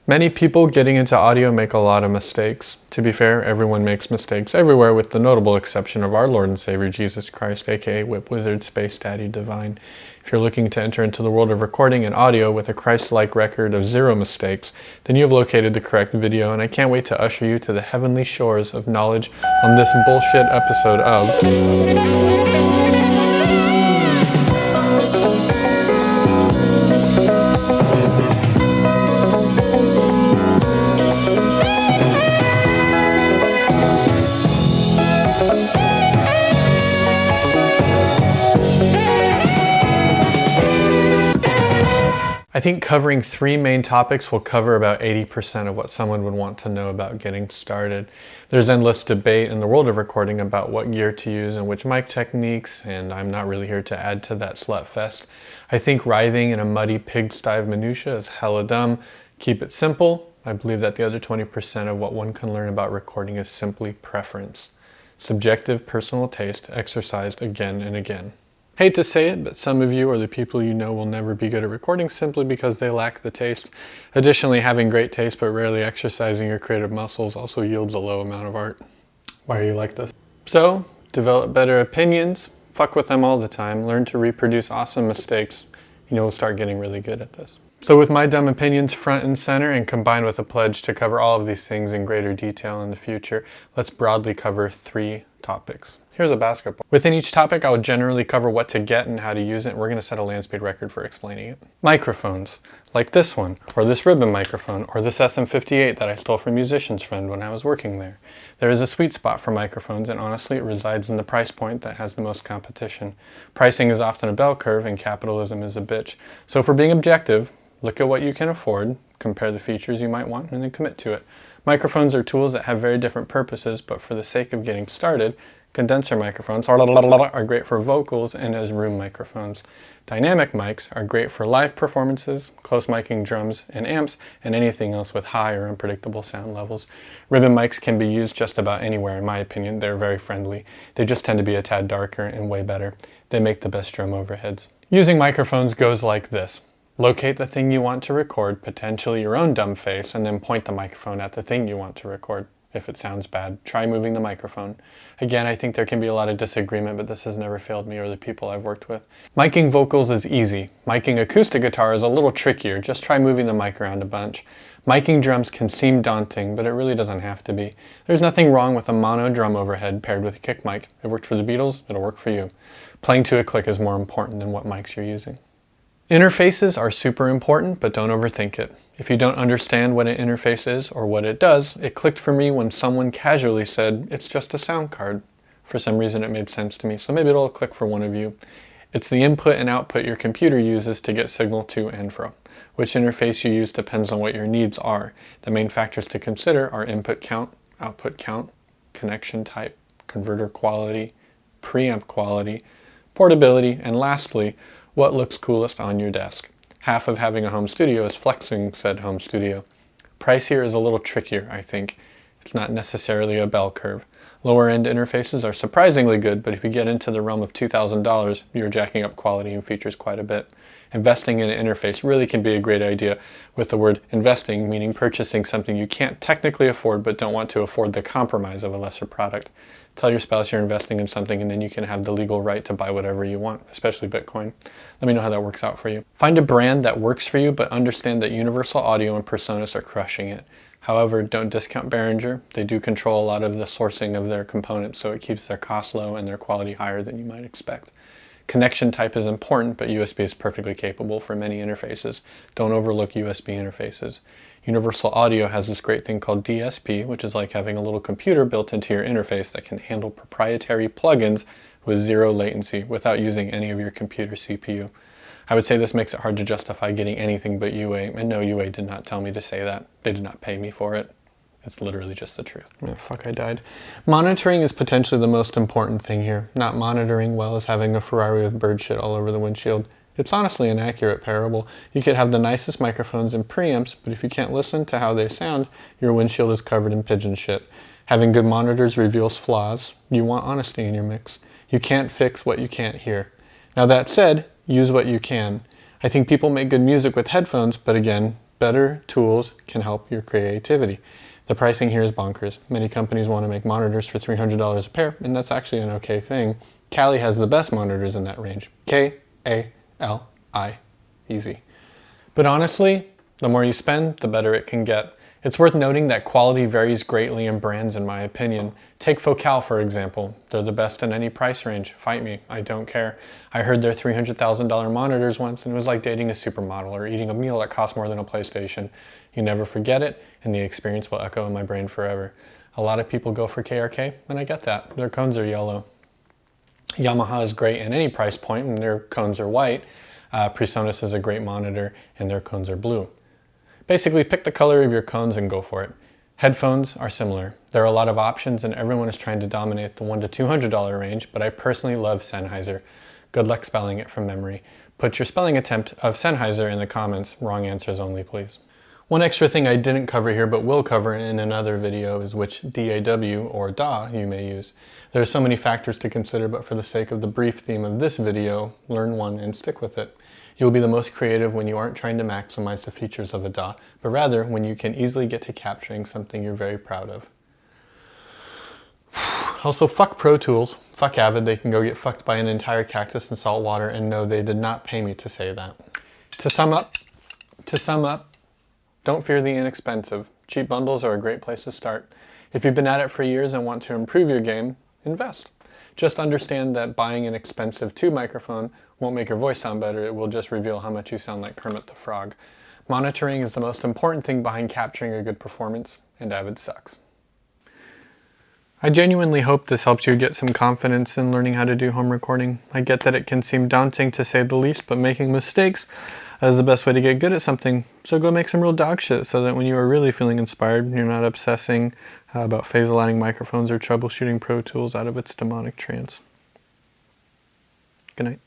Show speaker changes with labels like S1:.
S1: Many people getting into audio make a lot of mistakes. To be fair, everyone makes mistakes everywhere with the notable exception of our Lord and Savior Jesus Christ, aka Whip Wizard Space Daddy Divine. If you're looking to enter into the world of recording and audio with a Christ-like record of 0 mistakes, then you have located the correct video, and I can't wait to usher you to the heavenly shores of knowledge on this bullshit episode of... I think covering 3 main topics will cover about 80% of what someone would want to know about getting started. There's endless debate in the world of recording about what gear to use and which mic techniques, and I'm not really here to add to that slutfest. I think writhing in a muddy pigsty of minutia is hella dumb. Keep it simple. I believe that the other 20% of what one can learn about recording is simply preference. Subjective personal taste exercised again and again. Hate to say it, but some of you or the people you know will never be good at recording simply because they lack the taste. Additionally, having great taste but rarely exercising your creative muscles also yields a low amount of art. Why are you like this? So, develop better opinions, fuck with them all the time, learn to reproduce awesome mistakes. You know, we'll start getting really good at this. So with my dumb opinions front and center and combined with a pledge to cover all of these things in greater detail in the future, let's broadly cover 3 topics. Here's a basketball. Within each topic, I will generally cover what to get and how to use it, and we're going to set a land speed record for explaining it. Microphones, like this one, or this ribbon microphone, or this SM58 that I stole from Musician's Friend when I was working there. There is a sweet spot for microphones, and honestly, it resides in the price point that has the most competition. Pricing is often a bell curve, and capitalism is a bitch. So for being objective, look at what you can afford, compare the features you might want, and then commit to it. Microphones are tools that have very different purposes, but for the sake of getting started, condenser microphones are great for vocals and as room microphones. Dynamic mics are great for live performances, close miking drums and amps, and anything else with high or unpredictable sound levels. Ribbon mics can be used just about anywhere, in my opinion. They're very friendly. They just tend to be a tad darker and way better. They make the best drum overheads. Using microphones goes like this. Locate the thing you want to record, potentially your own dumb face, and then point the microphone at the thing you want to record. If it sounds bad, try moving the microphone. Again, I think there can be a lot of disagreement, but this has never failed me or the people I've worked with. Miking vocals is easy. Miking acoustic guitar is a little trickier. Just try moving the mic around a bunch. Miking drums can seem daunting, but it really doesn't have to be. There's nothing wrong with a mono drum overhead paired with a kick mic. It worked for the Beatles, it'll work for you. Playing to a click is more important than what mics you're using. Interfaces are super important, but don't overthink it. If you don't understand what an interface is or what it does, it clicked for me when someone casually said, it's just a sound card. For some reason it made sense to me, so maybe it'll click for one of you. It's the input and output your computer uses to get signal to and from. Which interface you use depends on what your needs are. The main factors to consider are input count, output count, connection type, converter quality, preamp quality, portability, and lastly, what looks coolest on your desk. Half of having a home studio is flexing said home studio. Price here is a little trickier, I think. It's not necessarily a bell curve. Lower end interfaces are surprisingly good, but if you get into the realm of $2,000, you're jacking up quality and features quite a bit. Investing in an interface really can be a great idea, with the word investing meaning purchasing something you can't technically afford but don't want to afford the compromise of a lesser product. Tell your spouse you're investing in something and then you can have the legal right to buy whatever you want, especially Bitcoin. Let me know how that works out for you. Find a brand that works for you, but understand that Universal Audio and Presonus are crushing it. However, don't discount Behringer. They do control a lot of the sourcing of their components, so it keeps their costs low and their quality higher than you might expect. Connection type is important, but USB is perfectly capable for many interfaces. Don't overlook USB interfaces. Universal Audio has this great thing called DSP, which is like having a little computer built into your interface that can handle proprietary plugins with 0 latency without using any of your computer CPU. I would say this makes it hard to justify getting anything but UA, and no, UA did not tell me to say that. They did not pay me for it. It's literally just the truth. Oh, fuck, I died. Monitoring is potentially the most important thing here. Not monitoring well as having a Ferrari with bird shit all over the windshield. It's honestly an accurate parable. You could have the nicest microphones and preamps, but if you can't listen to how they sound, your windshield is covered in pigeon shit. Having good monitors reveals flaws. You want honesty in your mix. You can't fix what you can't hear. Now that said, use what you can. I think people make good music with headphones, but again, Better tools can help your creativity. The pricing here is bonkers. Many companies want to make monitors for $300 a pair, and that's actually an okay thing. Kali has the best monitors in that range. K-A-L-I. Easy. But honestly, the more you spend, the better it can get. It's worth noting that quality varies greatly in brands, in my opinion. Take Focal, for example. They're the best in any price range. Fight me, I don't care. I heard their $300,000 monitors once, and it was like dating a supermodel or eating a meal that cost more than a PlayStation. You never forget it, and the experience will echo in my brain forever. A lot of people go for KRK, and I get that. Their cones are yellow. Yamaha is great at any price point, and their cones are white. PreSonus is a great monitor, and their cones are blue. Basically, pick the color of your cones and go for it. Headphones are similar. There are a lot of options, and everyone is trying to dominate the $100 to $200 range, but I personally love Sennheiser. Good luck spelling it from memory. Put your spelling attempt of Sennheiser in the comments. Wrong answers only, please. One extra thing I didn't cover here but will cover in another video is which DAW or DAW you may use. There are so many factors to consider, but for the sake of the brief theme of this video, learn one and stick with it. You'll be the most creative when you aren't trying to maximize the features of a DAW, but rather when you can easily get to capturing something you're very proud of. Also, fuck Pro Tools, fuck Avid, they can go get fucked by an entire cactus in salt water, and no, they did not pay me to say that. To sum up, don't fear the inexpensive. Cheap bundles are a great place to start. If you've been at it for years and want to improve your game, invest. Just understand that buying an expensive tube microphone won't make your voice sound better, it will just reveal how much you sound like Kermit the Frog. Monitoring is the most important thing behind capturing a good performance, and Avid sucks. I genuinely hope this helps you get some confidence in learning how to do home recording. I get that it can seem daunting to say the least, but making mistakes is the best way to get good at something. So go make some real dog shit so that when you are really feeling inspired, you're not obsessing about phase aligning microphones or troubleshooting Pro Tools out of its demonic trance. Good night.